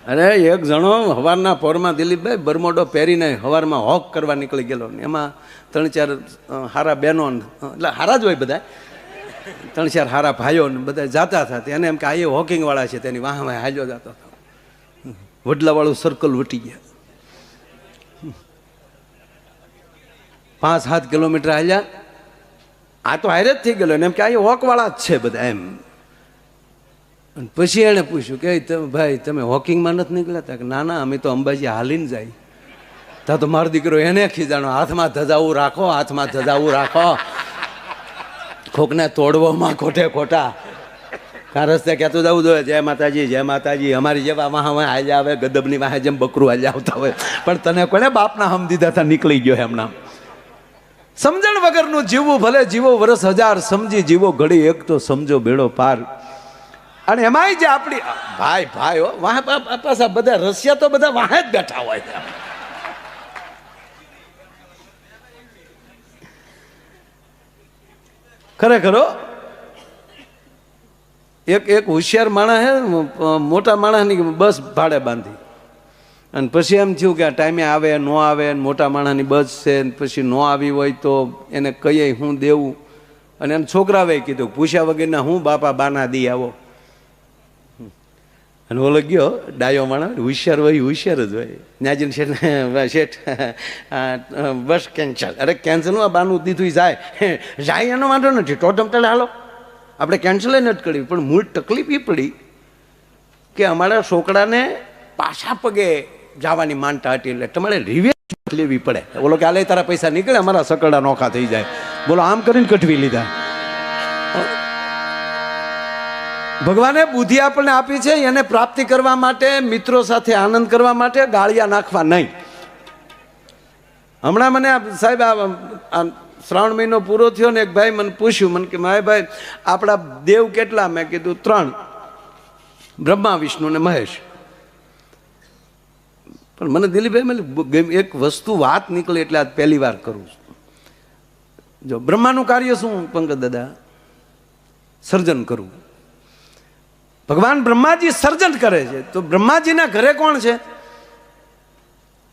અરે એક જણો સવારના પોરમાં દિલીપભાઈ બરમોડો પહેરીને સવારમાં હોક કરવા નીકળી ગયેલો ને એમાં 3-4 હારા બહેનો એટલે હારા જ હોય બધા, 3-4 હારા ભાઈઓ ને બધા જાતા હતા. એને એમ કે આ એ હોકિંગવાળા છે, તેની વાહ વાહ હાલ્યો જતો હતો. વડલાવાળું સર્કલ વટી ગયા, 5-7 કિલોમીટર હાલ્યા. આ તો હારે જ થઈ ગયેલો એમ કે આ એ હોકવાળા જ છે બધા એમ. પછી એણે પૂછ્યું કે ભાઈ તમે વોકિંગમાં નથી નીકળ્યા હતા? કે ના ના, અમે તો અંબાજી હાલીને જાય. તા તો મારો દીકરો એને ખીજાણો, હાથમાં ધજાવું રાખો, હાથમાં ધજાવું રાખો, કોકને તોડવામાં ખોટે ખોટા કાં રસ્તે કહેતું જવું જોઈએ જય માતાજી જય માતાજી. અમારી જેવા વાહ વાહ હાલ્યા આવે, ગદબની વાહે જેમ બકરું હાલ્યા આવતા હોય. પણ તને કોને બાપના હમ દીધા હતા? નીકળી ગયો એમના. સમજણ વગરનું જીવવું, ભલે જીવો વરસ 1000, સમજી જીવો ઘડી એક, તો સમજો બેડો પાર. અને એમાંય જે આપણી ભાઈ ભાઈ હો વાહ પાછા બધા રશિયા તો બધા વાહે જ બેઠા હોય છે. ખરેખર એક હોશિયાર માણસ હે, મોટા માણસની બસ ભાડે બાંધી અને પછી એમ થયું કે આ ટાઈમે આવે ન આવે, મોટા માણસની બસ છે, પછી ન આવી હોય તો એને કહીએ હું દેવું. અને એને છોકરાવે કીધું પૂછ્યા વગરના હું બાપા બાના દી આવો. અને ઓલો ગયો ડાયો માણસ, હોશિયાર હોય હોશિયાર જ હોય. ન્યાજીને શેઠ બસ કેન્સલ. અરે કેન્સલમાં બાનું દીધું જાય જાય એનો વાંધો નથી, ટોટમ ટલે હાલો, આપણે કેન્સલ નથી કરી. પણ મૂળ તકલીફ એ પડી કે અમારા છોકરાને પાછા પગે જવાની માનતા હતી, એટલે તમારે રિવેન્જ લેવી પડે. બોલો કે આલે તારા પૈસા નીકળે, અમારા સકડા નોખા થઈ જાય. બોલો આમ કરીને કટવી લીધા. ભગવાને બુદ્ધિ આપણને આપી છે, એને પ્રાપ્તિ કરવા માટે, મિત્રો સાથે આનંદ કરવા માટે, ગાળિયા નાખવા નહીં. હમણાં મને સાહેબ આ શ્રાવણ મહિનો પૂરો થયો ને એક ભાઈ મને પૂછ્યું, મને કે માય ભાઈ આપણા દેવ કેટલા? મેં કીધું 3, બ્રહ્મા વિષ્ણુ ને મહેશ. પણ મને દિલીપભાઈ એક વસ્તુ વાત નીકળી એટલે આજ પહેલી વાર કરું છું. જો બ્રહ્માનું કાર્ય શું પંકજ દાદા? સર્જન કરવું. ભગવાન બ્રહ્માજી સર્જન કરે છે, તો બ્રહ્માજીના ઘરે કોણ છે?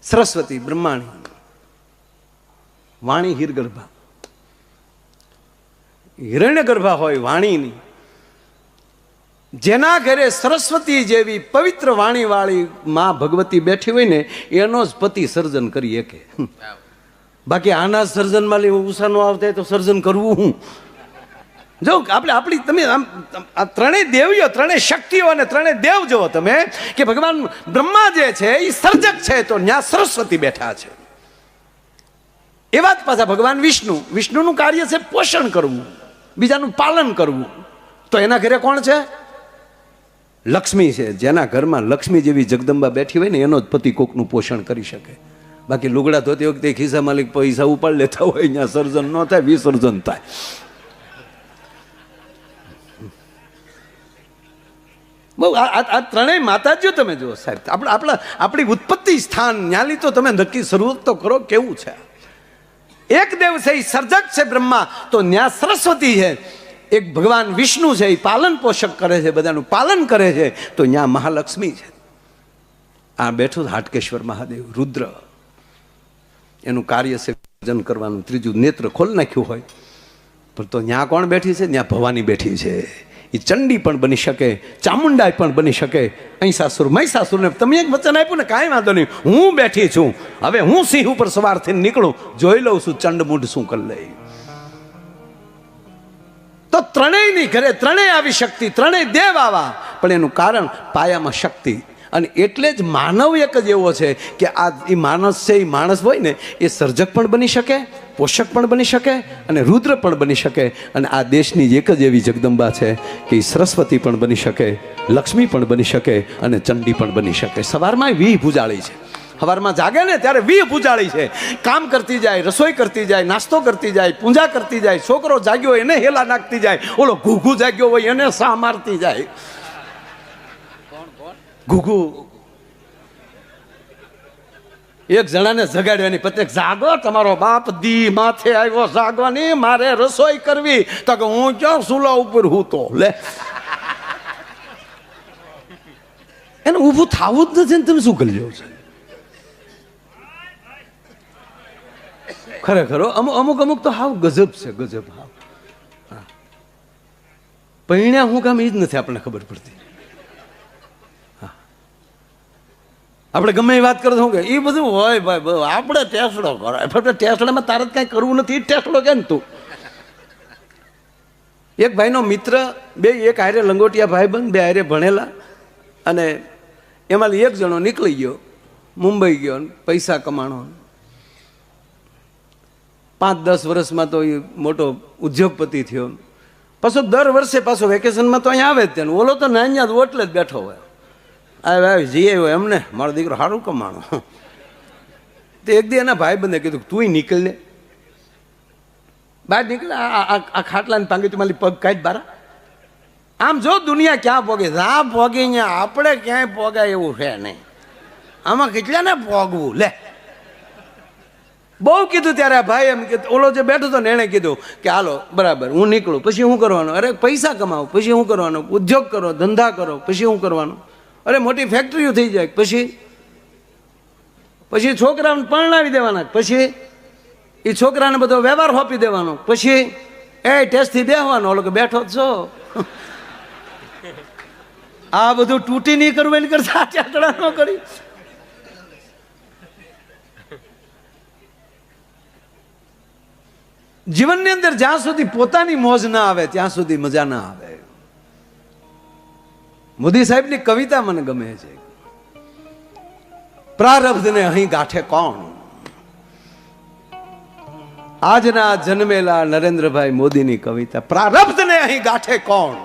સરસ્વતી બ્રહ્માણી, વાણી હિરગર્ભા. હિરણ્ય ગર્ભા હોય વાણીની. જેના ઘરે સરસ્વતી જેવી પવિત્ર વાણી વાળી માં ભગવતી બેઠી હોય ને એનો જ પતિ સર્જન કરી શકે. બાકી આના સર્જનમાં ઉષા ન આવતા તો સર્જન કરવું હું? જો આપણે આપણી તમે આમ આ ત્રણેય દેવીઓ, ત્રણેય શક્તિઓ અને ત્રણેય દેવ જુઓ તમે કે ભગવાન બ્રહ્મા જે છે એ સર્જક છે, તો ત્યાં સરસ્વતી બેઠા છે. એવા જ પાછા ભગવાન વિષ્ણુ, વિષ્ણુનું કાર્ય છે પોષણ કરવું, બીજાનું પાલન કરવું. તો એના ઘરે કોણ છે? લક્ષ્મી છે. જેના ઘરમાં લક્ષ્મી જેવી જગદંબા બેઠી હોય ને એનો જ પતિ કોકનું પોષણ કરી શકે. બાકી લુગડા ધોતી વખતે ખિસ્સા માલિક પૈસા ઉપાડ લેતા હોય, ત્યાં સર્જન ન થાય, વિસર્જન થાય. બહુ આ ત્રણેય માતાજીઓ તમે જુઓ સાહેબ, આપણી ઉત્પત્તિ સ્થાન ન્યાલી તો તમે નક્કી શરૂઆત તો કરો કેવું છે. એક દેવ છે એ સર્જક છે બ્રહ્મા, તો ન્યા સરસ્વતી છે. એક ભગવાન વિષ્ણુ છે એ પાલન પોષક કરે છે, બધાનું પાલન કરે છે, તો ન્યા મહાલક્ષ્મી છે. આ બેઠું હાટકેશ્વર મહાદેવ રુદ્ર, એનું કાર્ય છે સર્જન કરવાનું. ત્રીજું નેત્ર ખોલ નાખ્યું હોય, પણ તો ન્યા કોણ બેઠી છે? ન્યા ભવાની બેઠી છે. એ ચંડી પણ બની શકે, ચામુંડા પણ બની શકે. અહીંસાસુર મહિષાસુરને તમે એક વચન આપ્યું ને, કાંઈ વાંધો નહીં, હું બેઠી છું, હવે હું સિંહ ઉપર સવાર થઈને નીકળું, જોઈ લઉં છું ચંડમુંડ શું કરી લે. તો ત્રણેયની ઘરે ત્રણેય આવી શક્તિ, ત્રણેય દેવ આવા, પણ એનું કારણ પાયામાં શક્તિ. અને એટલે જ માનવ એક જ એવો છે કે આ એ માણસ છે, એ માણસ હોય ને એ સર્જક પણ બની શકે, પોષક પણ બની શકે અને રુદ્ર પણ બની શકે. અને આ દેશની એક જ એવી જગદંબા છે કે એ સરસ્વતી પણ બની શકે, લક્ષ્મી પણ બની શકે અને ચંડી પણ બની શકે. સવારમાં 20 ભુજાળી છે. સવારમાં જાગે ને ત્યારે 20 ભુજાળી છે. કામ કરતી જાય, રસોઈ કરતી જાય, નાસ્તો કરતી જાય, પૂજા કરતી જાય. છોકરો જાગ્યો એને હેલા નાખતી જાય, ઓલો ઘૂઘુ જાગ્યો હોય એને સા મારતી જાય. ઘૂઘુ એક જણાને જગાડ્યો, એની પત્ની જાગો, તમારો બાપ દી માથે આવ્યો, જાગો નહીં, મારે રસોઈ કરવી. તો કે હું ક્યાં સુલા ઉપર હું તો લે. એને ઊભું થવું જ નથી ને તમે શું કરી લો છો? ખરેખર અમુક અમુક તો હાવ ગજબ છે, ગજબ. હાવ પૈણ્યા હું કામ એ જ નથી આપણને ખબર પડતી. આપણે ગમે એ વાત કરો શું કે એ બધું હોય ભાઈ, આપણે ટેસડો કરો. ટેસડામાં તારે જ કાંઈ કરવું નથી, ટેસડો કે ને તું. એક ભાઈનો મિત્ર, બે એક હારે લંગોટિયા ભાઈ બંધ, બે હારે ભણેલા, અને એમાં એક જણો નીકળી ગયો, મુંબઈ ગયો, પૈસા કમાણો. 5-10 વર્ષમાં તો એ મોટો ઉદ્યોગપતિ થયો. પાછો દર વર્ષે પાછો વેકેશનમાં તો અહીંયા આવે જ ત્યાં. ઓલો તો નાન્યા જ ઓટલે જ બેઠો હોય. આવે જઈ આવ્યો એમને, મારો દીકરો સારું કમાણો. તો એક દી એના ભાઈ બંને કીધું તું નીકળ લે, બહાર નીકળે. આ ખાટલાની પાંગી તું મારી પગ કાઢ બારા. આમ જો દુનિયા ક્યાં પોગે, જ્યાં પોગી ત્યાં આપણે ક્યાંય પોગાય એવું છે નહીં. આમાં કેટલાને પોગવું લે. બહુ કીધું ત્યારે આ ભાઈ એમ કે ઓલો જે બેઠો હતો ને એણે કીધું કે હાલો બરાબર હું નીકળું, પછી શું કરવાનું? અરે પૈસા કમાવો, પછી શું કરવાનું? ઉદ્યોગ કરો, ધંધા કરો, પછી શું કરવાનું? અરે મોટી ફેક્ટરીઓ થઈ જાય, પછી છોકરાઓને પરણાવી દેવાના, પછી એ છોકરાને બધો વ્યવહાર સોંપી દેવાનો, પછી ટેસ્ટથી બેસવાનો. ઓલો કે બેઠો જ છો. આ બધું તૂટી નહીં કરવું એની કરતા ચાતડા ન કરી. જીવનની અંદર જ્યાં સુધી પોતાની મોજ ના આવે ત્યાં સુધી મજા ના આવે. મોદી સાહેબની કવિતા મને ગમે છે. પ્રારબ્ધને અહીં ગાંઠે કોણ, આજના જન્મેલા નરેન્દ્રભાઈ મોદીની કવિતા. પ્રારબ્ધને અહીં ગાંઠે કોણ,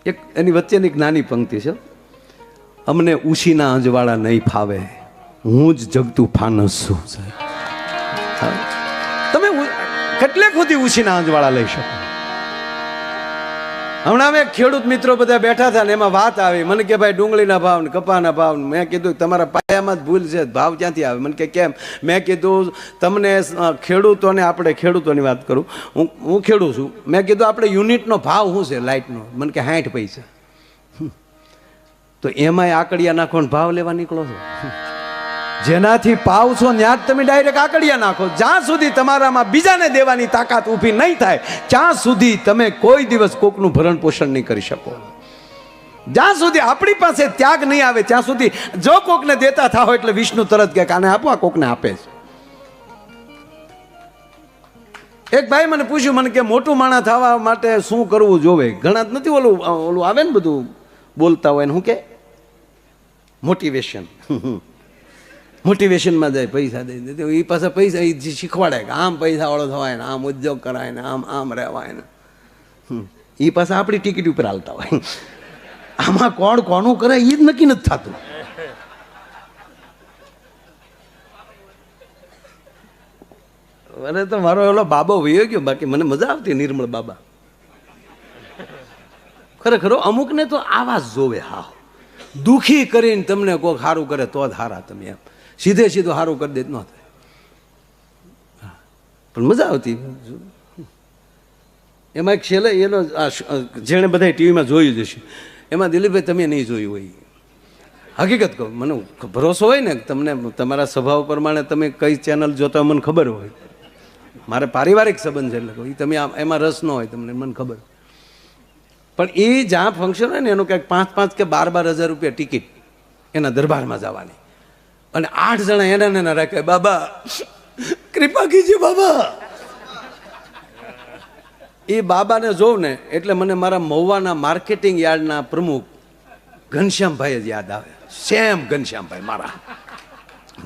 એક એની વચ્ચેની એક નાની પંક્તિ છે. અમને ઉશીના અંજવાળા નહીં ફાવે, હું જ જગતું ફાનસ છું. તમે કેટલે સુધી ઉશીના અંજવાળા લઈ શકો? હમણાં અમે ખેડૂત મિત્રો બધા બેઠા હતા ને એમાં વાત આવી. મને કે ભાઈ ડુંગળીના ભાવ ને કપાના ભાવ. મેં કીધું તમારા પાયામાં જ ભૂલ છે, ભાવ ક્યાંથી આવે? મને કે કેમ? મેં કીધું તમને ખેડૂતોને, આપણે ખેડૂતોની વાત કરું, હું ખેડૂત છું. મેં કીધું આપણે યુનિટનો ભાવ શું છે લાઇટનો? મને કે 60 પૈસા. તો એમાંય આકડિયા નાખો ને ભાવ લેવા નીકળો છો. જેનાથી પાવ છો ત્યાં જ તમે ડાયરેક્ટ આકડિયા નાખો. જ્યાં સુધી તમારામાં બીજાને દેવાની તાકાત ઊભી નહીં થાય ત્યાં સુધી તમે કોઈ દિવસ કોકનું ભરણ પોષણ નહીં કરી શકો. જ્યાં સુધી આપણી પાસે ત્યાગ નહીં આવે ત્યાં સુધી જો કોકને દેતા થાઓ એટલે વિષ્ણુ તરત કે આને આપો, આ કોકને આપે છે. એક ભાઈ મને પૂછ્યું, મને કે મોટું માણસ થવા માટે શું કરવું જોવે? ઘણા જ નથી ઓલું આવે ને બધું બોલતા હોય ને, શું કે મોટિવેશન. મોટિવેશનમાં જાય, પૈસા દઈ દે. એ પાછા પૈસા એ શીખવાડે કે આમ પૈસા વાળો થવાય ને, આમ ઉદ્યોગ કરાય ને, આમ રહેવાય ને. એ પાછા આપણી ટિકિટ ઉપર હાલતા હોય. આમાં કોણ કોનું કરે એ જ નક્કી નથી થતું. અરે તો મારો એલો બાબો વયો ગયો, બાકી મને મજા આવતી નિર્મળ બાબા. ખરેખર અમુકને તો આવા જ જોવે. હા, દુઃખી કરીને તમને કોઈ સારું કરે તો જ હારા. તમે એમ સીધે સીધું સારું કરી દે ન થાય. પણ મજા આવતી. એમાં એક છેલ્લે એનો જેણે બધા ટીવીમાં જોયું જશે એમાં દિલીપભાઈ તમે નહીં જોયું હોય. હકીકત કહું, મને ભરોસો હોય ને તમને, તમારા સ્વભાવ પ્રમાણે તમે કઈ ચેનલ જોતા મને ખબર હોય. મારે પારિવારિક સંબંધ છે એટલે કહું, તમે એમાં રસ ન હોય તમને, મને ખબર. પણ એ જ્યાં ફંક્શન હોય ને એનું કંઈક 5-5 કે 12-12 હજાર રૂપિયા ટિકિટ એના દરબારમાં જવાની. અને 8 જણા એના રાખે, બાબા કૃપા કીજીએ બાબા. એ બાબાને જોઉં ને એટલે મને મારા મહુવાના માર્કેટિંગ યાર્ડના પ્રમુખ ઘનશ્યામભાઈ જ યાદ આવે. સેમ ઘનશ્યામભાઈ મારા.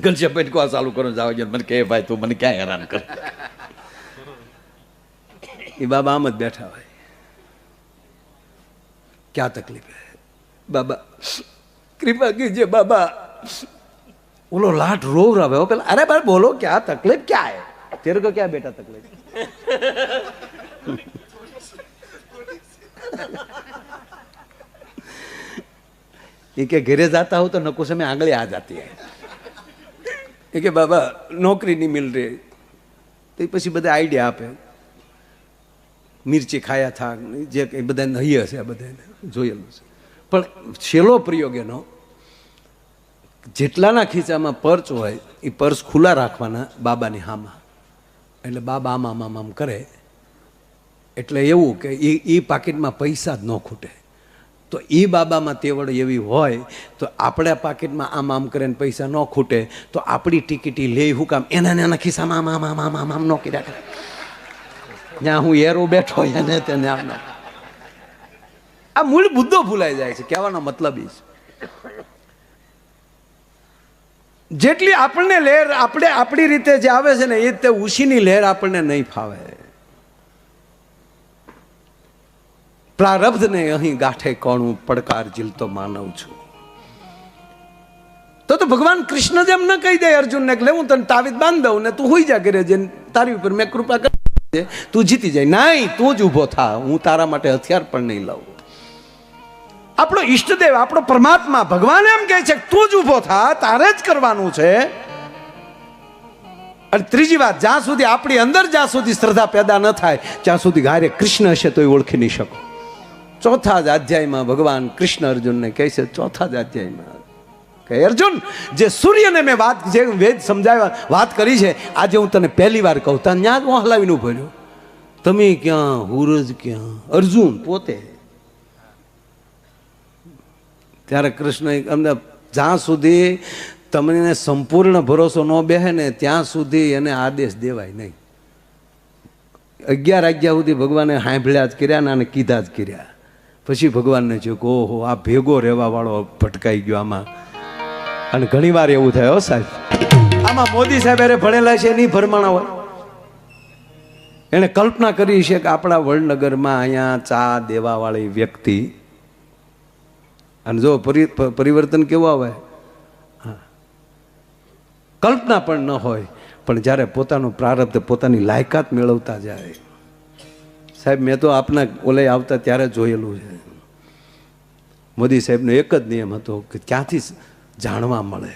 ઘનશ્યામભાઈ કો ચાલુ કરો જાવ, મને કહે ભાઈ તું મને ક્યાં હેરાન કર. એ બાબા આમ જ બેઠા હોય. क्या तकलीफ है बाबा, कृपा कीजिए बाबा. बोलो लाट रो रहा है पहले. अरे भाई बोलो क्या तकलीफ क्या है? तेरे को क्या बेटा तकलीफ? ये क्या घरे जाता हूं तो नकुश में आंगली आ जाती है. ये कि बाबा नौकरी नहीं मिल रही. तो પછી બધા આઈડિયા આપે. મિર્ચી ખાયા થા જે કંઈ બધાને હૈયે હશે આ બધાને જોયેલું છે. પણ છેલ્લો પ્રયોગ એનો, જેટલાના ખીચામાં પર્સ હોય એ પર્સ ખુલ્લા રાખવાના બાબાની હામાં, એટલે બાબા આમ કરે એટલે એવું કે એ પાકીટમાં પૈસા જ ન ખૂટે. તો એ બાબામાં તેવડ એવી હોય તો આપણા પાકીટમાં આમ કરે ને પૈસા ન ખૂટે તો આપણી ટિકિટ લે હું કામ એના ખિસ્સામાં આમ ન કર્યા કરે. ત્યાં હું એરો બેઠો એને તેને આમ આ મૂળ મુદ્દો ભૂલાઈ જાય છે. કહેવાનો મતલબ એ છે જેટલી આપણને લહેર આપણે આપણી રીતે જે આવે છે ને એ તે ઉશીની લહેર આપણને નહીં ફાવે. પ્રારબ્ધને અહીં ગાંઠે કોણું પડકાર ઝીલતો માનવ છું. તો ભગવાન કૃષ્ણ જેમ ન કહી દે અર્જુનને કે હું તને તાવીજ બાંધ દઉં ને તું હોઈ જા કરે છે તારી ઉપર મેં કૃપા કરી તું જીતી જાય. નહીં, તું જ ઊભો થા, હું તારા માટે હથિયાર પણ નહીં લાવું. આપણો ઈષ્ટદેવ આપણો પરમાત્મા ભગવાન એમ કહે છે તું જ ઊભો થા, તારે જ કરવાનું છે. અને ત્રીજી વાત, જ્યાં સુધી આપણી અંદર જ્યાં સુધી શ્રદ્ધા પેદા ન થાય ત્યાં સુધી ગારે કૃષ્ણ હશે તો ઓળખી નહીં શકો. ચોથા જ અધ્યાયમાં ભગવાન કૃષ્ણ અર્જુનને કહે છે, ચોથા જ અધ્યાયમાં કે અર્જુન જે સૂર્યને મેં વાત જે વેદ સમજાવ્યા વાત કરી છે આજે હું તને પહેલી વાર કહું. ત્યાં જ હું હલાવીને ઉભો રહ્યો. તમે ક્યાં, હુરજ ક્યાં, અર્જુન પોતે. ત્યારે કૃષ્ણ અમને જ્યાં સુધી તમને સંપૂર્ણ ભરોસો ન બેહે ને ત્યાં સુધી એને આદેશ દેવાય નહીં. 11 આજ્ઞા સુધી ભગવાને સાંભળ્યા જ કર્યા ને અને કીધા જ કર્યા. પછી ભગવાનને જોયું કે ઓહો આ ભેગો રહેવા વાળો ભટકાઈ ગયો આમાં. અને ઘણી વાર એવું થાય હો સાહેબ, આમાં મોદી સાહેબ અરે ભણેલા છે એની ભરમાણા હોય. એને કલ્પના કરી છે કે આપણા વડનગરમાં અહીંયા ચા દેવા વાળી વ્યક્તિ, અને જો પરિવર્તન કેવું આવે, કલ્પના પણ ન હોય પણ જ્યારે પોતાનું પ્રારબ્ધ પોતાની લાયકાત મેળવતા જાય. સાહેબ મેં તો આપના ઓલે આવતા ત્યારે જોયેલું છે. મોદી સાહેબનો એક જ નિયમ હતો કે ક્યાંથી જાણવા મળે.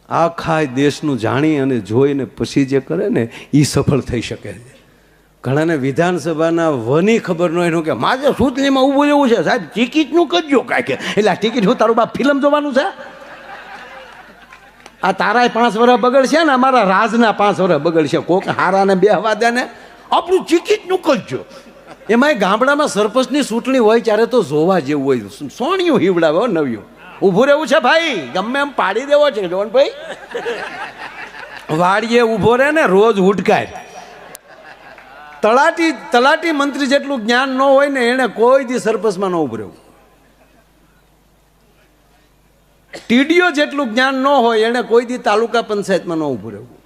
આખા દેશનું જાણી અને જોઈને પછી જે કરે ને એ સફળ થઈ શકે છે. ઘણાને વિધાનસભાના વની ખબર ન હોય કે મારે સૂચનામાં ઊભું એવું છે સાહેબ ટિકિટનું કરજો કાંઈ કે એટલે આ ટિકિટ હું તારું બાપ ફિલ્મ જોવાનું છે. આ તારાય 5 વર્ષ બગડશે ને અમારા રાજના 5 વર્ષ બગડશે. કોક હારાને બેહવા દે ને આપણું ટિકિટનું કરજો. એમાંય ગામડામાં સરપંચની ચૂંટણી હોય ત્યારે તો જોવા જેવું હોય. સોણિયું હીવડાવે નવ્યું ઊભું રહેવું છે ભાઈ, ગમે એમ પાડી દેવો છે જોન ભાઈ. વાડીએ ઊભો રહે ને રોજ હુડકાય. તલાટી મંત્રી જેટલું જ્ઞાન ન હોય ને એને કોઈ દી સરપંચમાં ન ઊભું રહેવું. ટીડીઓ જેટલું જ્ઞાન ન હોય એને કોઈ દી તાલુકા પંચાયતમાં ન ઊભું રહેવું.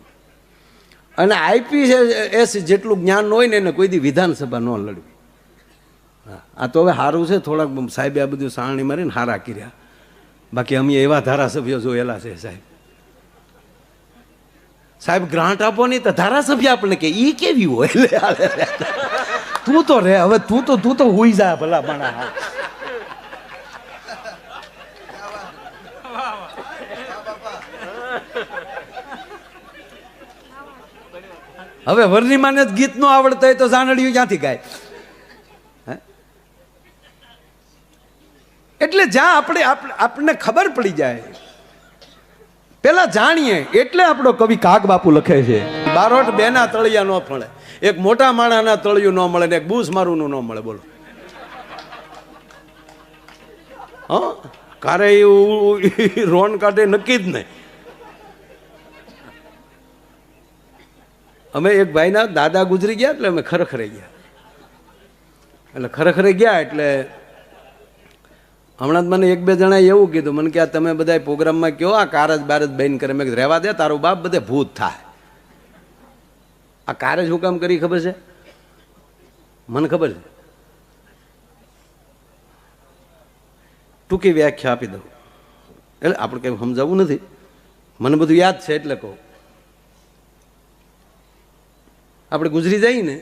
અને આઈપીએસ જેટલું જ્ઞાન ન હોય ને એને કોઈ દી વિધાનસભા ન લડવી. આ તો હવે સારું છે થોડાક સાહેબે આ બધું સારણી મારીને હારા કર્યા. બાકી અમે એવા ધારાસભ્યો જોયેલા છે સાહેબ. સાહેબ ગ્રાન્ટ આપો નહીં તો ધારાસભ્ય આપણને કે ઈ કેવી હોય. તું તો રે હવે તું તો હુઈ જા ભલા માણા. હવે વરની માને ગીત નો આવડતા હોય તો જાનડિયું ક્યાંથી ગાય. એટલે જ્યાં આપણને ખબર પડી જાય પેલા જાણીએ એટલે આપણો કવિ કાગ બાપુ લખે છે બારોટ બેના તળિયા ન ફળે, એક મોટા માણાના તળિયું ન મળે ને એક બૂસ મારું ન મળે. બોલો હા કારે રોન કાઢે નક્કી જ નહીં. અમે એક ભાઈના દાદા ગુજરી ગયા એટલે અમે ખરેખરે ગયા. એટલે હમણાં જ મને 1-2 જણાએ એવું કીધું મને કે આ તમે બધા પ્રોગ્રામમાં કહો આ કારજ બારજ બેન કરે. મેં રહેવા દે તારું બાપ બધે ભૂત થાય. આ કારજ હું કામ કરી ખબર છે? મને ખબર છે. ટૂંકી વ્યાખ્યા આપી દઉં એટલે આપણે કંઈ સમજાવવું નથી, મને બધું યાદ છે એટલે કહું. આપણે ગુજરી જઈએ ને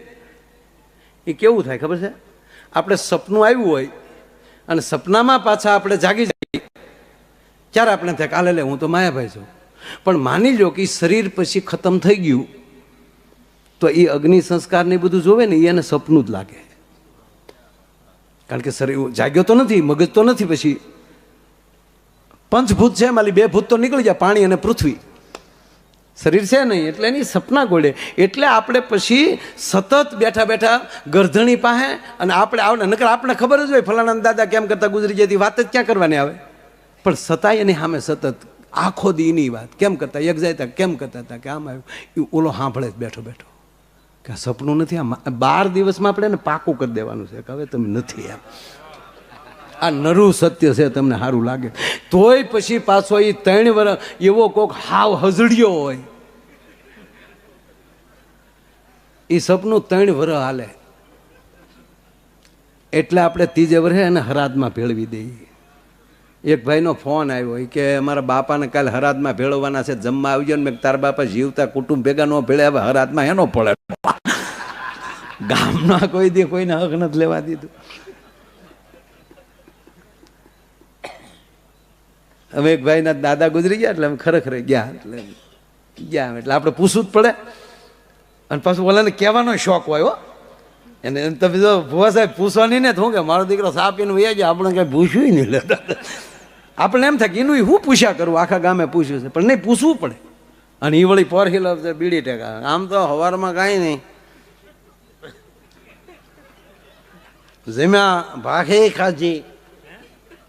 એ કેવું થાય ખબર છે? આપણે સપનું આવ્યું હોય અને સપનામાં પાછા આપણે જાગી જઈએ ત્યારે આપણે થાય કાલે લે હું તો માયાભાઈ છું. પણ માની લો કે શરીર પછી ખતમ થઈ ગયું તો એ અગ્નિ સંસ્કાર ને બધું જોવે ને એને સપનું જ લાગે, કારણ કે શરીર જાગ્યો તો નથી, મગજ તો નથી, પછી પંચભૂત છે, માલી 2 ભૂત તો નીકળી જાય, પાણી અને પૃથ્વી, શરીર છે નહીં, એટલે એની સપના ગોળે. એટલે આપણે પછી સતત બેઠા બેઠા ગરધણી પાસે, અને આપણે આવડે નકર આપણે ખબર જ હોય ફલાણા દાદા કેમ કરતા ગુજરી જતી, વાત જ ક્યાં કરવાની આવે, પણ છતાંય એની સામે સતત આખો દીની વાત કેમ કરતા, એક જાય તા કેમ કરતા હતા કે આમ આવ્યું, એ ઓલો સાંભળે જ બેઠો બેઠો કે આ સપનું નથી, આ 12 દિવસમાં આપણે એને પાકું કરી દેવાનું છે કે હવે તમે નથી, એમ આ નરું સત્ય છે, તમને સારું લાગે. તોય પછી પાછો એ 3 વર્ષ એવો કોક હાવ હજડ્યો હોય, એ સપનું 3 વર્ષ હાલે, એટલે આપણે 3 વર્ષે એને હરાદમાં ભેળવી દઈએ. એક ભાઈનો ફોન આવ્યો કે અમારા બાપાને કાલે હરાદમાં ભેળવવાના છે, જમવા આવજો ને. મેં તારા બાપા જીવતા કુટુંબ ભેગા ન ભેળે, હવે હરાદમાં એનો પડે, ગામના કોઈ દે કોઈને હક નથી લેવા દીધું. હવે એક ભાઈના દાદા ગુજરી ગયા, એટલે અમે ખરેખર ગયા, એટલે આપણે પૂછવું જ પડે, અને પાછું ઓલાને કહેવાનો શોખ હોય એને. તમે જો ભુવા સાહેબ પૂછવાની ને, હું કે મારો દીકરો સાપ એનું એ જ, આપણે કંઈ પૂછ્યું નહીં લેતા, આપણે એમ થાય કે એનું શું પૂછ્યા કરવું, આખા ગામે પૂછ્યું છે, પણ નહીં, પૂછવું પડે. અને એ વળી પર હિલ બીડી ટેકા, આમ તો સવારમાં કાંઈ નહીં, જમ્યા ભાખે ખાજી,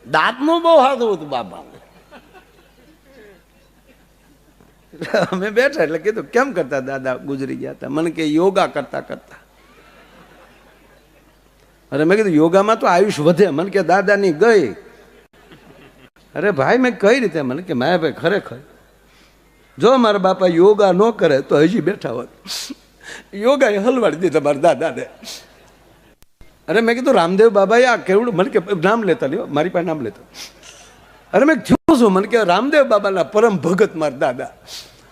દાંતનું બહુ સારું હતું બાપા. અમે બેઠા એટલે કીધું કેમ કરતા દાદા ગુજરી ગયા હતા, મને કે યોગા કરતા કરતા. અરે મેં કીધું યોગામાં તો આયુષ વધે, મને કે દાદાની ગઈ. અરે ભાઈ મેં કઈ રીતે, મને કે માયા ભાઈ ખરેખર જો મારા બાપા યોગા ન કરે તો હજી બેઠા હોત, યોગા એ હલવાડી દીધા મારા દાદાને. અરે મેં કીધું રામદેવ બાબાએ આ કેવડું, મને કે નામ લેતા નહીં, મારી પાસે નામ લેતા. અરે મેં થયું શું, મને કે રામદેવ બાબાના પરમ ભગત મારા દાદા,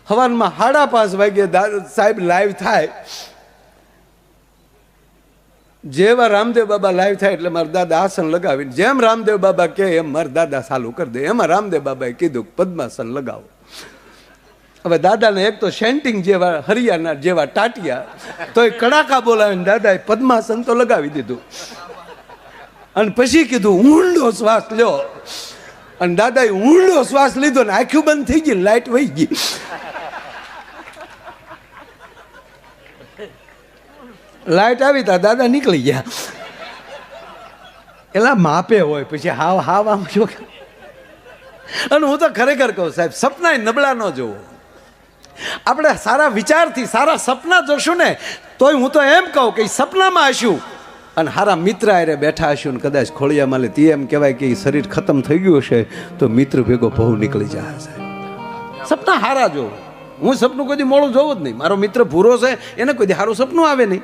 સવારમાં 5:30 વાગે સાહેબ લાઈવ થાય, જેવા રામદેવ બાબા લાઈવ થાય એટલે મારા દાદા આસન લગાવીને જેમ રામદેવ બાબા કહે એમ મારા દાદા ચાલુ કરી દે. એમાં રામદેવ બાબાએ કીધું પદ્માસન લગાવો. હવે દાદાને એક તો સેન્ટિંગ જેવા હરિયાણા જેવા ટાટિયા, તો એ કડાકા બોલાવીને દાદાએ પદ્માસન તો લગાવી દીધું, અને પછી કીધું ઊંડો શ્વાસ લ્યો, અને દાદાએ ઊંડો શ્વાસ લીધો ને આંખું બંધ થઈ ગઈ, લાઈટ વહી ગઈ. લાઈટ આવી તા દાદા નીકળી ગયા. એલા માપે હોય, પછી હાવ હાવ આમ જો. અને હું તો ખરેખર કહું સાહેબ, સપના નબળા ન જોવો. આપણે સારા વિચારથી સારા સપના જોશું ને, તોય હું તો એમ કહું કે સપનામાં હશું અને સારા મિત્ર આરે બેઠા હશું ને કદાચ ખોળિયામાં લે, તે એમ કહેવાય કે શરીર ખતમ થઈ ગયું હશે તો મિત્ર ભેગો બહુ નીકળી જાય સાહેબ. સપના હારા જોવો. હું સપનું કોઈ દી મોડું જોવું જ નહીં. મારો મિત્ર ભૂરો છે, એને કોઈ દી સારું સપનું આવે નહીં.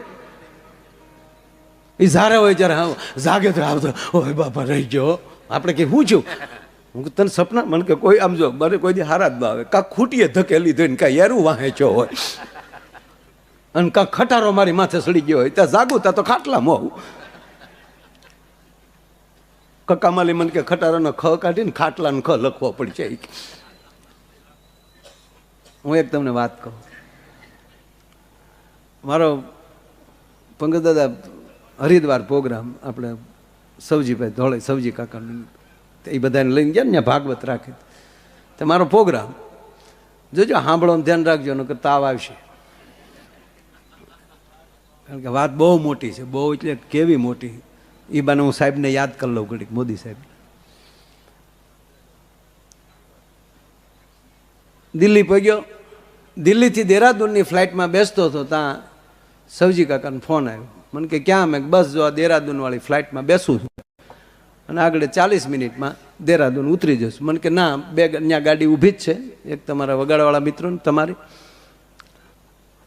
એ ઝારે હોય જ્યારે હા જાગે તો આવતો, ઓય બાપા રહી ગયો. આપણે કે હું છું, હું તને સપના, મને કે કોઈ આમ જો મને કોઈ દી હારા જ ન આવે, કાં ખૂટીએ ધકેલી ધોઈને કાં યારું વાંચો હોય, અને કાં ખટારો મારી માથે સડી ગયો હોય, ત્યાં જાગું ત્યાં તો ખાટલામાં હોઉં. કકામાલી મને કે ખટારાનો ખ કાઢીને ખાટલાનો ખ લખવો પડશે. હું એક તમને વાત કહું, મારો પંકજ દાદા હરિદ્વાર પ્રોગ્રામ આપણે સવજીભાઈ ધોળે સવજી કાકાનું એ બધાને લઈને ગયા ને ભાગવત રાખી, તો મારો પ્રોગ્રામ જોજો, સાંભળો ધ્યાન રાખજો, નકર તાવ આવશે. કારણ કે વાત બહુ મોટી છે, બહુ એટલે કેવી મોટી. એ બાને હું સાહેબને યાદ કરી લઉં ઘડીક, મોદી સાહેબ. દિલ્હી પહોંચ્યો, દિલ્હીથી દેહરાદૂનની ફ્લાઇટમાં બેસતો હતો, ત્યાં સવજી કાકાનો ફોન આવ્યો. મને કે ક્યાં? મેં બસ જો આ દેહરાદૂનવાળી ફ્લાઇટમાં બેસું છું અને આગળ 40 મિનિટમાં દેહરાદૂન ઉતરી જશું. મને કે ના, બે ત્યાં ગાડી ઊભી જ છે, એક તમારા વગાડવાળા મિત્રોને તમારી,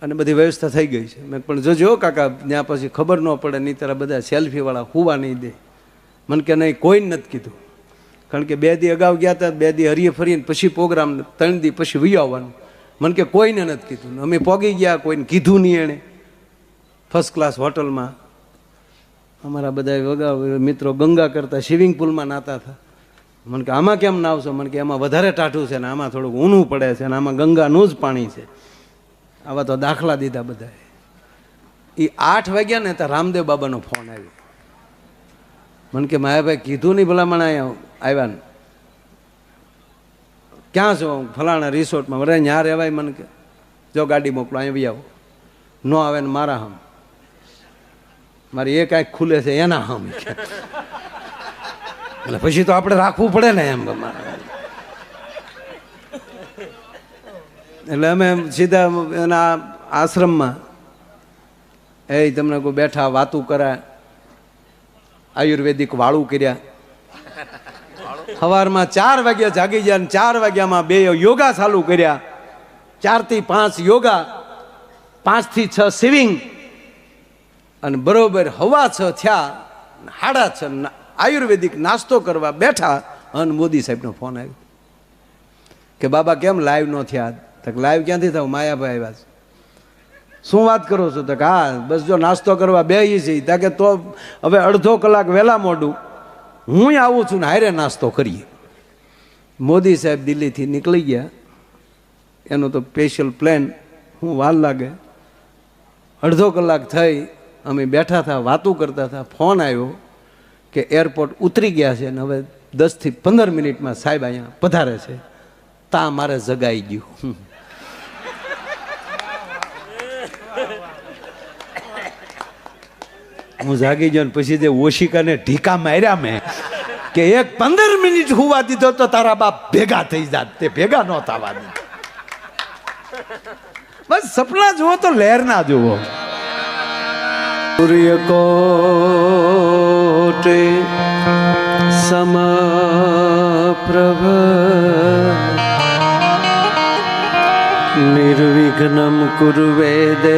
અને બધી વ્યવસ્થા થઈ ગઈ છે. મેં પણ જોજો કાકા, ત્યાં પછી ખબર ન પડે, નહીં તારા બધા સેલ્ફીવાળા હુવા નહીં દે. મને કે નહીં, કોઈને નથી કીધું, કારણ કે 2 દી અગાઉ ગયા હતા, 2 દી હરીએ ફરીને પછી પ્રોગ્રામ, 3 દી પછી વી આવવાનું. મને કે કોઈને નથી કીધું. અમે પોગી ગયા, કોઈને કીધું નહીં. એણે ફર્સ્ટ ક્લાસ હોટલમાં અમારા બધા વગા મિત્રો ગંગા કરતા સ્વિમિંગ પુલમાં નાતા હતા. મને કે આમાં કેમ નાવશો? મને કે એમાં વધારે ટાઢું છે ને આમાં થોડુંક ઊનું પડે છે, અને આમાં ગંગાનું જ પાણી છે. આવા તો દાખલા દીધા બધાએ. એ 8 વાગ્યા ને ત્યાં રામદેવ બાબાનો ફોન આવ્યો. મને કે માયાભાઈ કીધું નહીં ભલામણ અહીંયા આવ્યા ને, ક્યાં છો? ફલાણા રિસોર્ટમાં. વરે ન્યા રહેવાય. મને કે જો ગાડી મોકલો, અહીંયા બી આવો. ન આવે ને મારા હમ, મારી એક આંખ ખુલે છે એના હમ. એટલે પછી તો આપણે રાખવું પડે ને એમ. એટલે અમે સીધા એના આશ્રમમાં તમને કોઈ બેઠા વાતું કરાય, આયુર્વેદિક વાળું કર્યા. સવારમાં 4 વાગ્યા જાગી ગયા ને 4 વાગ્યામાં 2 યોગા ચાલુ કર્યા. 4 થી 5 યોગા, 5 થી 6 સ્વિમિંગ, અને બરોબર 6:15 થયા, 6:30 આયુર્વેદિક નાસ્તો કરવા બેઠા અને મોદી સાહેબનો ફોન આવ્યો કે બાબા કેમ લાઈવ ન થયા? તક લાઈવ ક્યાંથી થાવ? માયાભાઈ આવ્યા છે. શું વાત કરો છો? તક હા બસ જો નાસ્તો કરવા બેસી છે. તાકે તો હવે અડધો કલાક વહેલા મોડું હું આવું છું ને હારે નાસ્તો કરીએ. મોદી સાહેબ દિલ્હીથી નીકળી ગયા. એનો તો સ્પેશિયલ પ્લેન. હું વાર લાગે. અડધો કલાક થઈ અમે બેઠા હતા, વાતું કરતા હતા. ફોન આવ્યો કે એરપોર્ટ ઉતરી ગયા છે ને હવે 10 થી 15 મિનિટમાં સાહેબ અહીંયા પધારે છે. તા મારે જગાઈ ગયું. હું જાગી ગયો ને પછી જે ઓશિકાને ઢીકા માર્યા મેં કે એક 15 મિનિટ હુવા દીધો તો તારા બાપ ભેગા થઈ જાત. તે ભેગા ન થવા દે. બસ સપના જુઓ તો લહેર ના જુઓ. સૂર્યકોટે સમપ્રભ નિર્વિઘ્નમ કુર્વે દેવ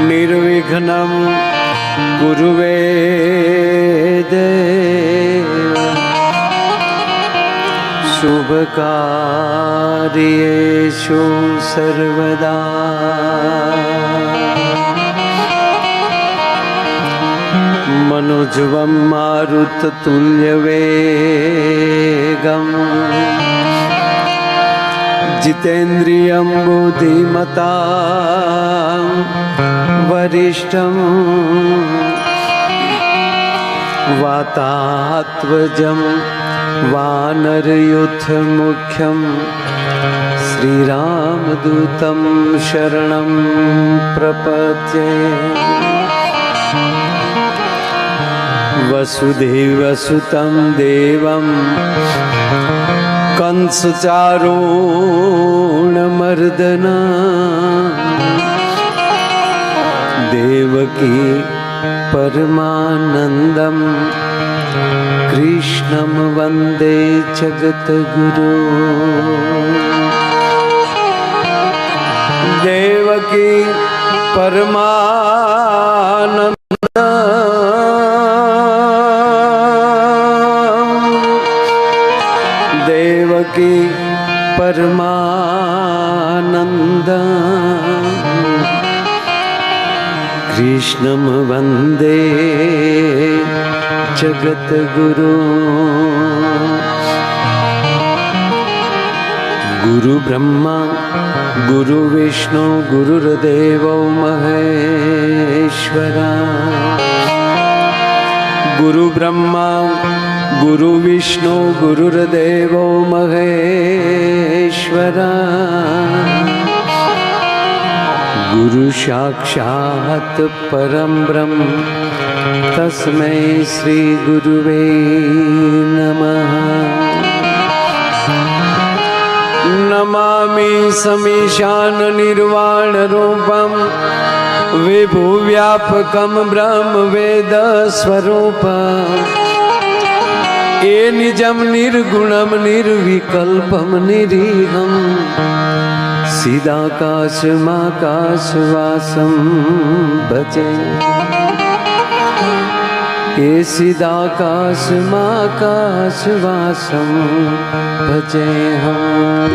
નિર્વિઘ્નમ કુર્વે દેવ શુભ કાર્યેષુ સર્વદા મનોજવમ મારુત તુલ્ય વેગમ જીતેન્દ્રિયમ બુદ્ધિમતા વરિષ્ઠમ વાતાત્વજમ વાનરયુથ મુખ્યમ શ્રીરામદૂતમ શરણમ પ્રપદ્યે વસુદેવસુતં દેવં કંસચારૂણમર્દના દેવકી પરમાનંદમ કૃષ્ણમ વંદે જગતગુરુ દેવકી પરમાનંદ દેવકી પરમાનંદ કૃષ્ણમ વંદે જગતગુરુ ગુરુ બ્રહ્મા ગુરુ વિષ્ણુ ગુરુર્દેવો મહેશ્વરા ગુરુ બ્રહ્મા ગુરુ વિષ્ણુ ગુરુર્દેવો મહેશ્વરા ગુરુ સાક્ષાત પરમ બ્રહ્મ તસ્મૈ શ્રી ગુરુવે નમઃ નમામિ સમીશાન નિર્વાણ રૂપમ વિભુવ્યાપકમ બ્રહ્મ વેદ સ્વરૂપમ એ નિજમ નિર્ગુણમ નિર્વિકલ્પમ નિરીહમ સીદાકાશમાકાશવાસમ ભજે એ સીદાકાશમાકાશવાસમ ભજે હમ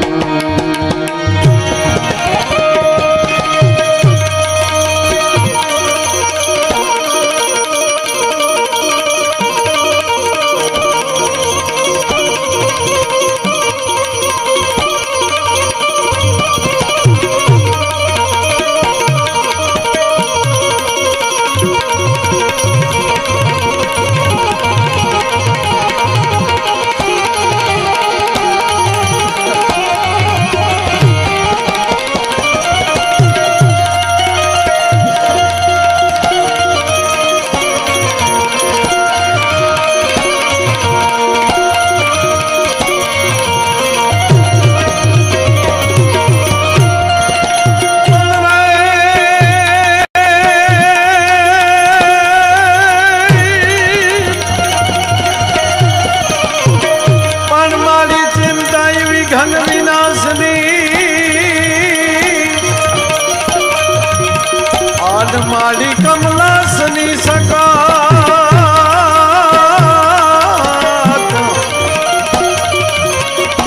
માડી કમલાસની સકા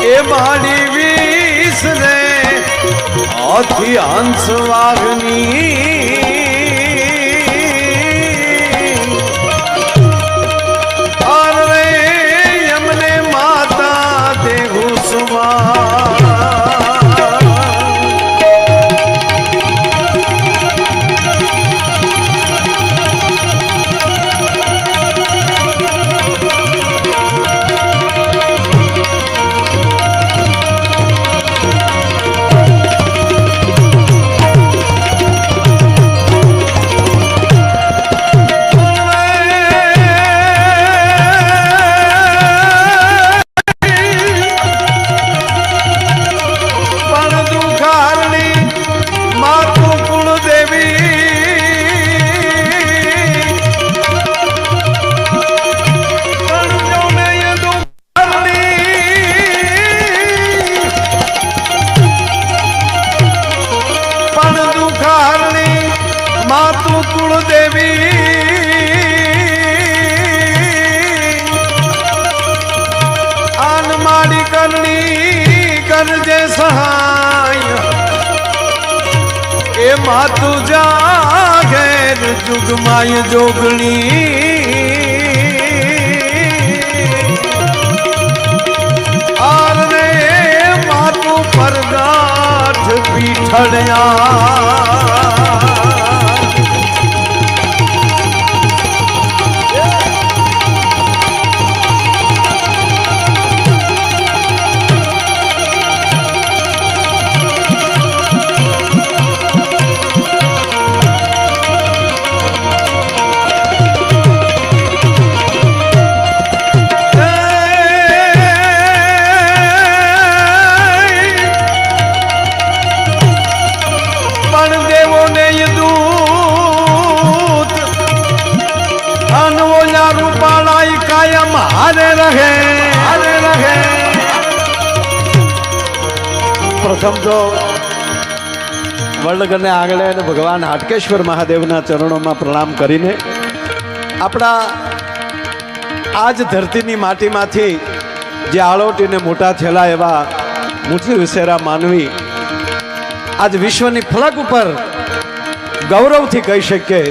એ માડી વીસ રે હાથી હંસ વાઘની અરે એમને માતા દેહુ સુમા માતુ જાગેર જુગમાય જોગણી આરે માતુ પરગાઠ પીઠડ્યા પ્રથમ તો વડનગરને આંગણે અને ભગવાન હાટકેશ્વર મહાદેવના ચરણોમાં પ્રણામ કરીને આપણા આજ ધરતીની માટીમાંથી જે આળોટીને મોટા થયેલા એવા મુઠી વિસેરા માનવી આજ વિશ્વની ફલક ઉપર ગૌરવથી કહી શકીએ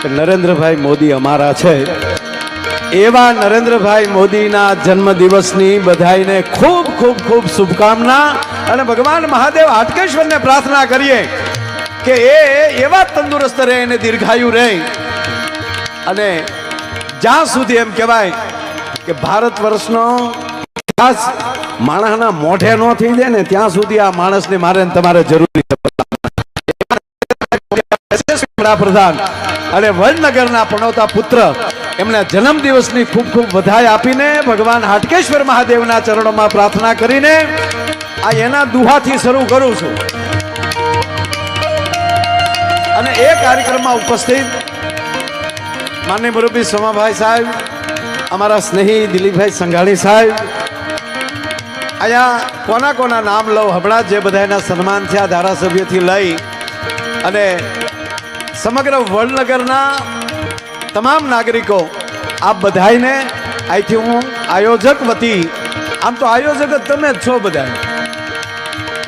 કે નરેન્દ્રભાઈ મોદી અમારા છે એવા નરેન્દ્રભાઈ મોદીના જન્મદિવસની બધાઈને ખૂબ ખૂબ ખૂબ શુભકામના અને ભગવાન મહાદેવ હાટકેશ્વરને પ્રાર્થના કરીએ કે એ એવા તંદુરસ્ત રહે અને દીર્ઘાયુ રહે અને જ્યાં સુધી એમ કહેવાય કે ભારત વર્ષનો ખાસ માણસના મોઢે ન થઈ જાય ને ત્યાં સુધી આ માણસને મારે તમારે જરૂરી છે વડાપ્રધાન અને વડનગરના પણવતા પુત્ર એમના જન્મદિવસની ખૂબ ખૂબ વધાઈ આપીને ભગવાન હાટકેશ્વર મહાદેવના ચરણોમાં પ્રાર્થના કરીને આ એના દુહાથી શરૂ કરું છું અને એ કાર્યક્રમમાં ઉપસ્થિત માનનીય મુરબ્બી સોમાભાઈ સાહેબ, અમારા સ્નેહી દિલીપભાઈ સંઘાણી સાહેબ, અહીંયા કોના કોના નામ લઉં હમણાં જે બધાના સન્માન થયા ધારાસભ્યથી લઈ અને સમગ્ર વડનગરના તમામ નાગરિકો આપ બધાને અહીંથી હું આયોજક વતી, આમ તો આયોજક જ તમે જ છો બધા,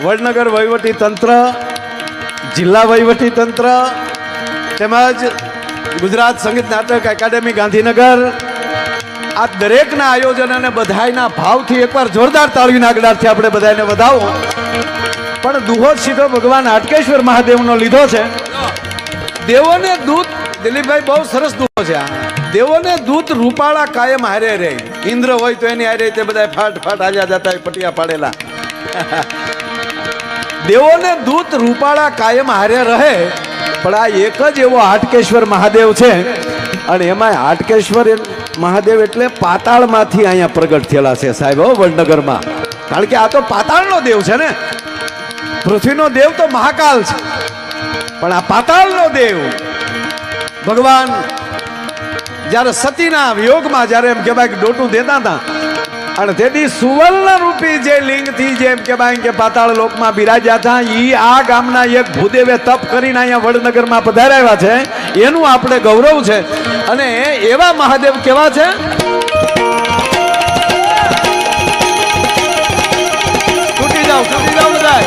વડનગર વહીવટી તંત્ર, જિલ્લા વહીવટી તંત્ર તેમજ ગુજરાત સંગીત નાટક એકેડેમી ગાંધીનગર આ દરેકના આયોજન અને બધાયના ભાવથી એકવાર જોરદાર તાળીના ગડારથી આપણે બધાને વધાવો. પણ દુહો સીધો ભગવાન હાટકેશ્વર મહાદેવનો લીધો છે. દેવોને દૂત, દિલીપભાઈ બહુ સરસ દુહો છે આ. દેવોને દૂત રૂપાળા કાયમ હારે રહે. ઇન્દ્ર હોય તો એની હારે તે બધા ફાટ ફાટ આજા જતા હોય પટિયા પાડેલા. દેવોને દૂત રૂપાળા કાયમ હારે રહે. પણ આ એક જ એવો હાટકેશ્વર મહાદેવ છે અને એમાં હાટકેશ્વર મહાદેવ એટલે પાતાળમાંથી અહીંયા પ્રગટ થયેલા છે સાહેબ વડનગરમાં. કારણ કે આ તો પાતાળનો દેવ છે ને. પૃથ્વીનો દેવ તો મહાકાલ છે પણ આ પાતાળનો દેવ ભગવાન જ્યારે સતીના વિયોગમાં જ્યારે એમ કહેવાય કે ડોટું દેતા હતા અને તેથી સુવર્ણ રૂપી જે લિંગ થી જેમ કહેવાય કે પાતાળ લોકમાં બિરાજ્યા હતા ઈ આ ગામના એક ભૂદેવે તપ કરીને અહીંયા વડનગરમાં પધાર્યા છે એનું આપણે ગૌરવ છે અને એવા મહાદેવ કેવા છે તૂટી જાવ બધા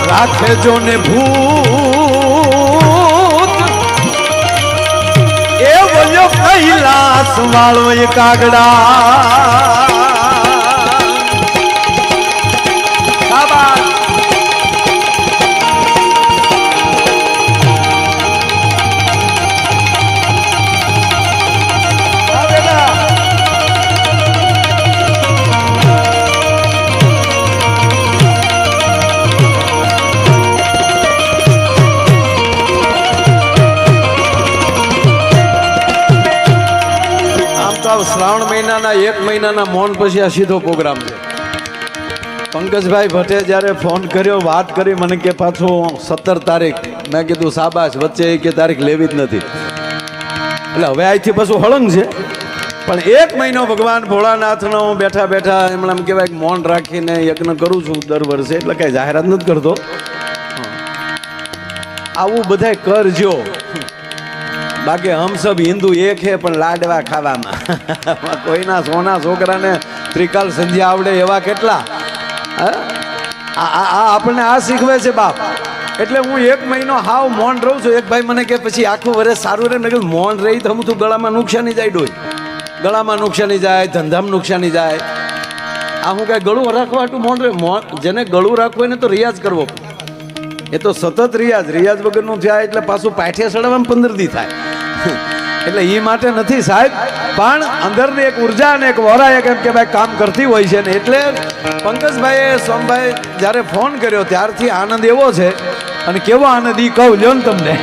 રાખે જો ને ભૂત એ બોલ્યો કૈલાસ વાળો એ કાગડા શ્રાવણ મહિનાના 1 મહિનાના મૌન પછી આ સીધો પ્રોગ્રામ છે પંકજભાઈ ભટ્ટે જ્યારે ફોન કર્યો વાત કરી મને કે પાછો 17 તારીખ મેં કીધું શાબાશ વચ્ચે કે તારીખ લેવી જ નથી એટલે હવે અહીંથી પાછું હળંગ છે પણ 1 મહિનો ભગવાન ભોળાનાથનો હું બેઠા બેઠા એમણે એમ કહેવાય મૌન રાખીને યજ્ઞ કરું છું દર વર્ષે એટલે કાંઈ જાહેરાત નથી કરતો આવું બધાય કરજો બાકી હમ સબ હિન્દુ એક હે પણ લાડવા ખાવામાં કોઈના સોના છોકરાને ત્રિકાલ સંધ્યા આવડે એવા કેટલા આપણને આ શીખવે છે બાપ એટલે હું 1 મહિનો હાવ મૌન રહું છું એક ભાઈ મને કે પછી આખું વર્ષ સારું રહે મેં મૌન રહી તો હું તું ગળામાં નુકસાની જાય ડોય ગળામાં નુકસાની જાય ધંધામાં નુકસાની જાય આ હું કાંઈ ગળું રાખવાટું મૌન રહે જેને ગળું રાખવું હોય ને તો રિયાઝ કરવો એ તો સતત રિયાઝ વગરનું થયા એટલે પાછું પાઠિયા સડાવવામાં 15 દી થાય એટલે એ માટે નથી સાહેબ પણ અંદરની એક ઉર્જા અને એક વોરા એક એમ કે ભાઈ કામ કરતી હોય છે ને એટલે પંકજભાઈએ સોમભાઈ જ્યારે ફોન કર્યો ત્યારથી આનંદ એવો છે અને કેવો આનંદ ઈ કહું લ્યો ને તમને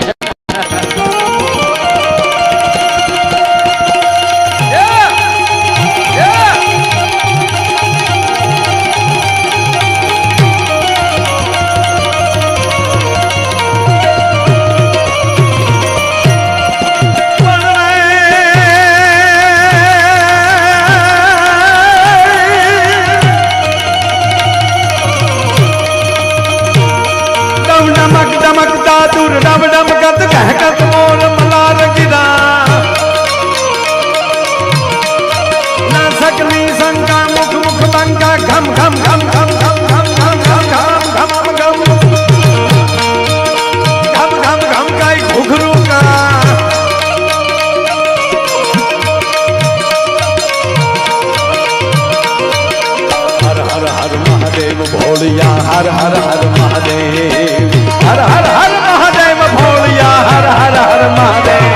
हर हर हर महादेव हर हर हर महादेव भोलिया हर हर हर महादेव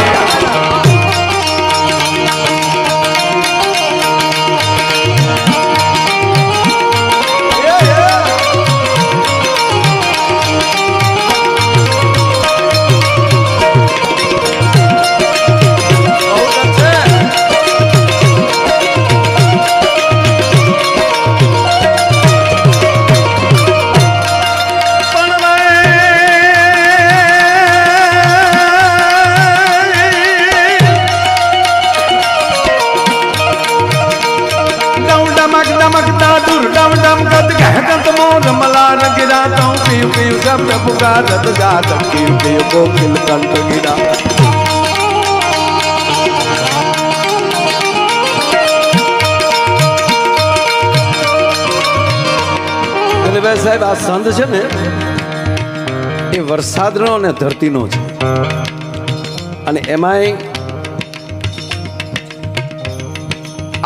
पुकारत जात कीर्ति कोकिल कंठ गिरा ભાઈ સાહેબ આ સંત છે ને એ વરસાદનો અને ધરતીનો છે અને એમાંય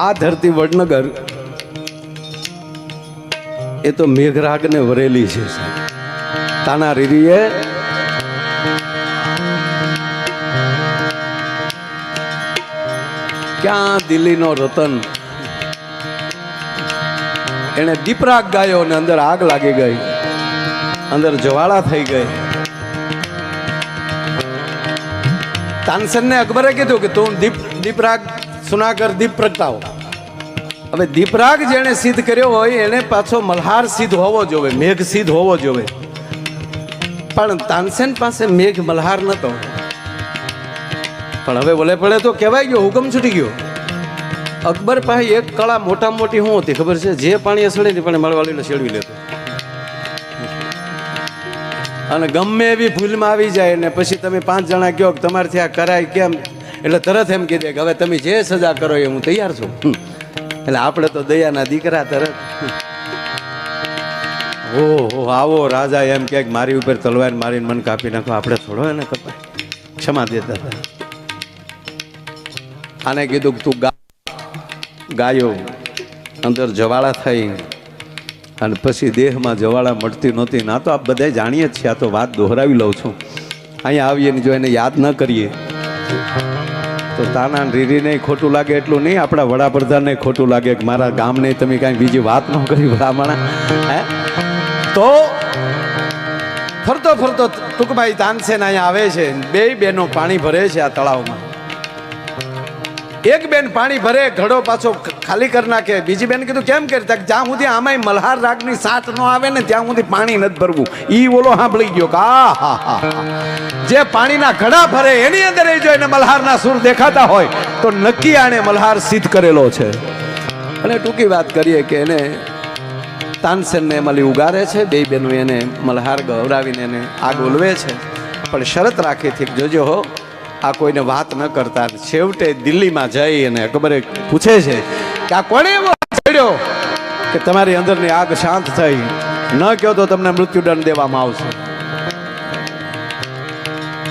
આ ધરતી વડનગર એ તો મેઘરાગને વરેલી છે સાહેબ તાના રીરીએ ક્યાં દિલ્હીનો રતન એણે દીપરાગ ગાયો ને અંદર આગ લાગી ગઈ, અંદર જ્વાળા થઈ ગઈ. તાનસેનને અકબરે કીધું કે તું દીપરાગ સુનાકર દીપ પ્રગટાવો. હવે દીપરાગ જેણે સિદ્ધ કર્યો હોય એને પાછો મલ્હાર સિદ્ધ હોવો જોવે, મેઘ સિદ્ધ હોવો જોવે. પણ તાનસેન પાસે મેઘ મલ્હાર નતો. પણ હવે બોલે પડે તો કહેવાય ગયો, હુકમ છૂટી ગયો. અકબર પાસે એક કળા મોટા મોટી શું હતી ખબર છે? જે પાણી સડે ને પાણી મળવાળી શેડવી લેતો. અને ગમે એવી ભૂલમાં આવી જાય ને પછી તમે 5 જણા કહો કે તમારથી આ કરાય કેમ, એટલે તરત એમ કહી દે કે હવે તમે જે સજા કરો એ હું તૈયાર છું. એટલે આપણે તો દયાના દીકરા તરત ઓહો આવો રાજા એમ કે મારી ઉપર તલવાર મારીને મન કાપી નાખો, આપણે થોડો એને કપાય, ક્ષમા દેતા હતા. આને કીધું કે તું ગાયો, અંદર જવાળા થઈ અને પછી દેહમાં જવાળા મળતી નહોતી. ના તો આપ બધા જાણીએ જ છીએ, આ તો વાત દોહરાવી લઉં છું. અહીંયા આવીએ ને જો એને યાદ ન કરીએ તો તાના રીરીને ખોટું લાગે એટલું નહીં, આપણા વડાપ્રધાનને ખોટું લાગે કે મારા ગામને તમે કાંઈ બીજી વાત ન કરી ભલામણા. હે તો ફરતો ફરતો ટૂંકભાઈ તાનસેન અહીંયા આવે છે. 2 બહેનો પાણી ભરે છે આ તળાવમાં. એક બેન પાણી ભરે, ઘડો પાછો ખાલી કરી નાખે. બીજી બેન કીધું કેમ કરતા? જ્યાં સુધી આમાંય મલ્હાર રાગની સાટ ન આવે ને ત્યાં સુધી પાણી નથી ભરવું. ઈ ઓલો સાંભળી ગયો કે જે પાણીના ઘડા ભરે એની અંદર એ જો એને મલ્હારના સુર દેખાતા હોય તો નક્કી આને મલ્હાર સિદ્ધ કરેલો છે. અને ટૂંકી વાત કરીએ કે એને તાનસેનને મળી ઉગારે છે. 2 બહેનો એને મલ્હાર ગવરાવીને એને આગ ઉલવે છે. પણ શરત રાખી હતી જોજો હો, આ કોઈને વાત ન કરતા. છેવટે દિલ્હીમાં જઈ અને અકબરે પૂછે છે કે આ કોણે એવો છેડ્યો કે તમારી અંદરની આગ શાંત થઈ? ન કહો તો તમને મૃત્યુદંડ દેવામાં આવશે.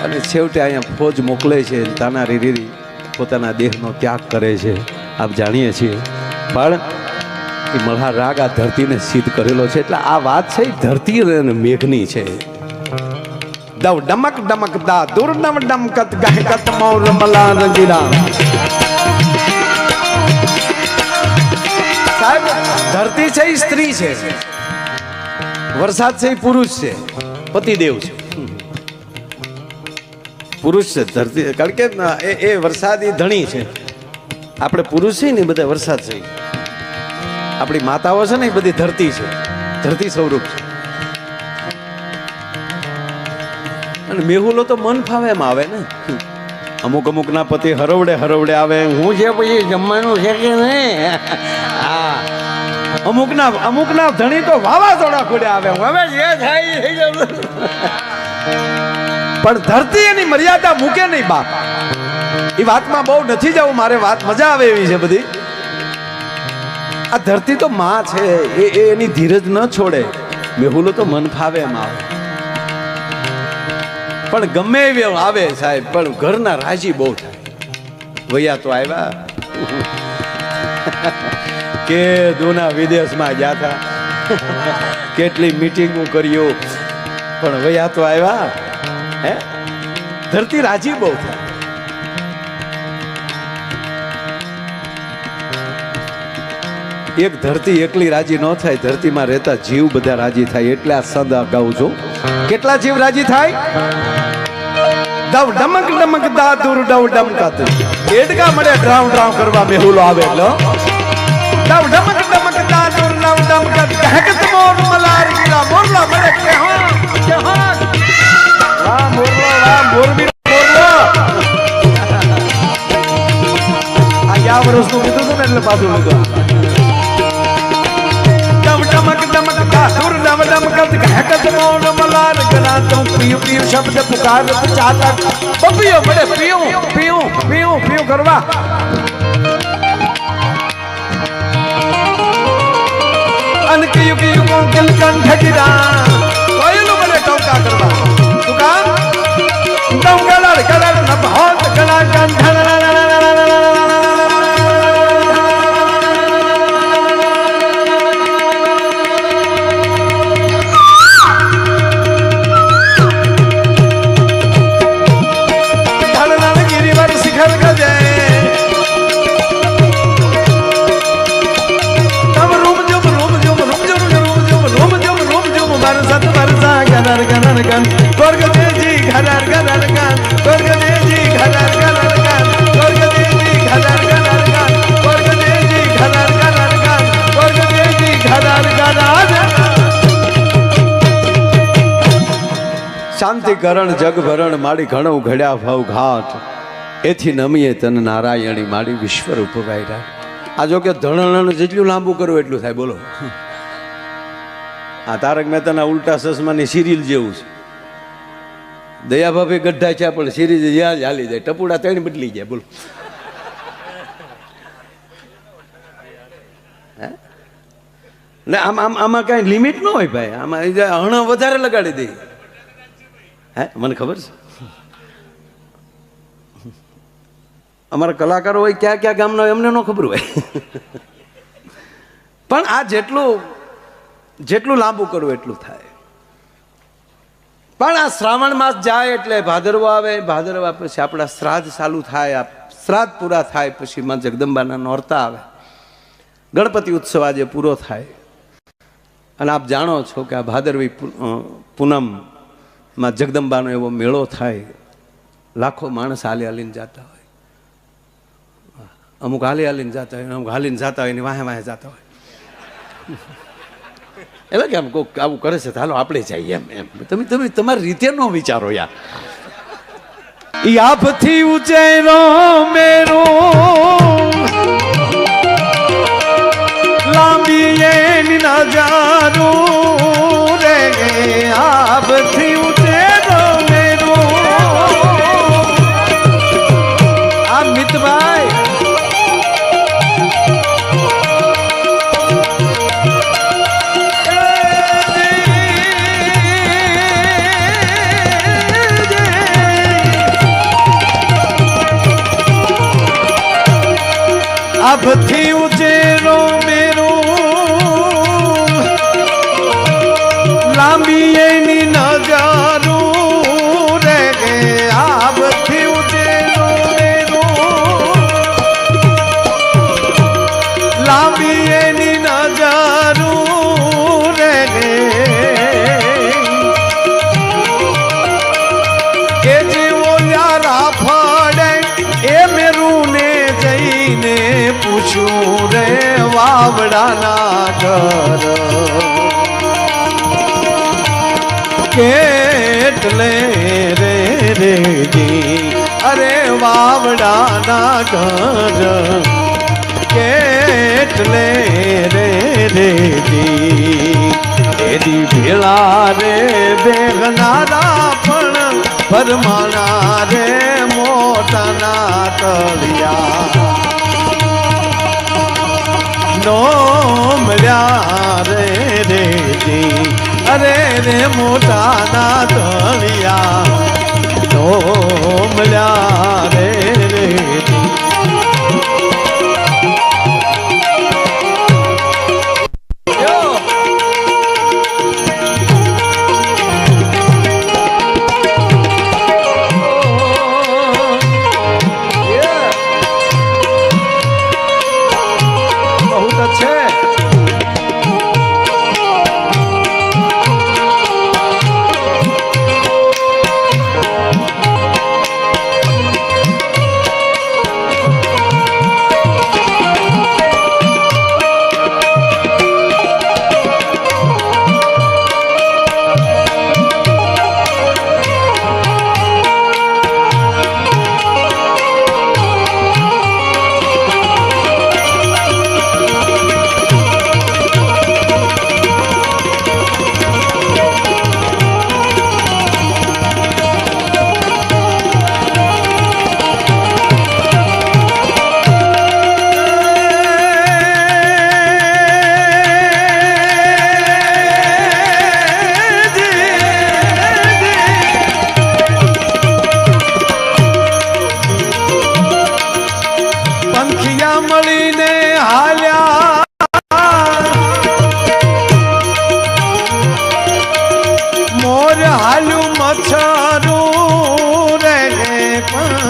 અને છેવટે અહીંયા ફોજ મોકલે છે. તાના રીરી પોતાના દેહનો ત્યાગ કરે છે, આપ જાણીએ છીએ. પણ એ મલ્હાર રાગ આ ધરતીને સિદ્ધ કરેલો છે. એટલે આ વાત છે ધરતી અને મેઘની છે. દવ ડમક ડમક દા દુર્નમ ડમકત ગહકત મોર મલા રંગીરા. સાહેબ ધરતી છે એ સ્ત્રી છે, વરસાદ છે એ પુરુષ છે, પતિદેવ છે. પુરુષ છે ધરતી, કારણ કે એ વરસાદ એ ધણી છે. આપણે પુરુષ છે ને બધા વરસાદ છે. આપણી માતાઓ છે ને એ બધી ધરતી છે, ધરતી સ્વરૂપ છે. અને મેહુલો તો મન ફાવે એમ આવે ને. અમુક અમુક ના પતિ હરવડે હરવડે આવે, હું છે પછી જમવાનું છે કે નહીં. હા અમુક ના ધણી તો વાવાઝોડા ખોડે આવે, હવે જે થાય થઈ જવું. પણ ધરતી એની મર્યાદા મૂકે નહીં બાપ. એ વાતમાં બહુ નથી જવું મારે, વાત મજા આવે એવી છે બધી. આ ધરતી તો માં છે, એ એની ધીરજ ન છોડે. મેહુલો તો મન ફાવે એમ આવે. પણ ગમે એવી આવે સાહેબ, પણ ઘરના રાજી બહુ થાય. વૈયા તો આવ્યા કે દુના વિદેશમાં ગયા હતા, કેટલી મીટિંગો કર્યો, પણ વૈયા તો આવ્યા. હે ધરતી રાજી બહુ થાય. એક ધરતી એકલી રાજી ન થાય, ધરતીમાં રહેતા જીવ બધા રાજી થાય. એટલે આ સંદ ગાઉં છું. કેટલા જીવ રાજી થાય? દવ ડમક ડમક દા દુર ડવ ડમકત. એડકા મળે ડ્રાઉ ડ્રાઉ કરવા મેહુલો આવે એટલે દવ ડમક ડમક દા દુર ડવ ડમકત કહેકત મોર મલાર ગીલા મોરલા મળે કે હા વાહ મોરલો વાહ મોરબી મોરલો. આ ગયા વર્ષનું કીધું હતું ને એટલે પાછું લીધું. डमक डमक दादुर डम डमकत कहकत मौन मलार गला तो पियो पियो शब्द पुकारत चाहता बबियो बड़े पियो पियो पियो पियो करवा. अन कियो कियो को दिल कंठ गिरा कोयलो बड़े टोका करवा. दुकान टोका लड़ न बहुत गला कंठ કરણ જગભરણ માડી ઘણું ઘડ્યા ભાવ ઘાટ એથી નમીએ તન નારાયણી માડી વિશ્વ રૂપ વાયરા. આ જો કે ધણણ જેટલું લાંબુ કરવું એટલું થાય. બોલો, આ તારક મહેતાના ઉલ્ટા ચશ્માની સિરિયલ જેવું છે. દયાભાભી ગઢા છે પણ સિરીઝ યાદ હાલી જાય, ટપુડા ત્રણ બદલી જાય. બોલો, ને આમાં કઈ લિમિટ ન હોય ભાઈ. આમાં હણા વધારે લગાડી દે. હે, મને ખબર છે અમારા કલાકારો હોય ક્યાં ક્યાં ગામના હોય એમને ન ખબર હોય. પણ આ જેટલું લાંબુ કરવું એટલું થાય. પણ આ શ્રાવણ માસ જાય એટલે ભાદરવો આવે. ભાદરવા પછી આપણા શ્રાદ્ધ ચાલુ થાય. આ શ્રાદ્ધ પૂરા થાય પછી માં જગદંબાના નોરતા આવે. ગણપતિ ઉત્સવ આજે પૂરો થાય. અને આપ જાણો છો કે આ ભાદરવી પૂનમમાં જગદંબાનો એવો મેળો થાય. લાખો માણસ હાલી હાલીને જતા હોય. અમુક હાલી હાલીને જતા હોય, અમુક હાલીને જતા હોય, વાહે વાહે જતા હોય. એટલે કે આમ કોઈક આવું કરે છે, હાલો આપણે જઈએ એમ. તમે તમારી રીતે નો વિચારો યાર. યાફથી ઉચેરો મેરો લાંબી એની નજારો રે. આફથી ઉચેરો મેરો આ મિતભાઈ આભથી ઉચેરો મેરો લાંબી એની નજારો રે. આભથી ઉચેરો મેરો લાંબી એની નજારો રે. એ જેવો યારા ફળે એ મેરું ને જઈને પૂછું રે વાવડાના ઘર કેટલે રે રેજી. અરે વાવડાના ઘર કેટલે રે રેજી. એની ભેળા રે બેગનારા પણ ભરમાણા રે મોટાના તળિયા નો મળ્યા રે રેજી. અરે રે મોટાના તળિયા નો મળ્યા રે રેજી. હાલું મચ્છરું રે પણ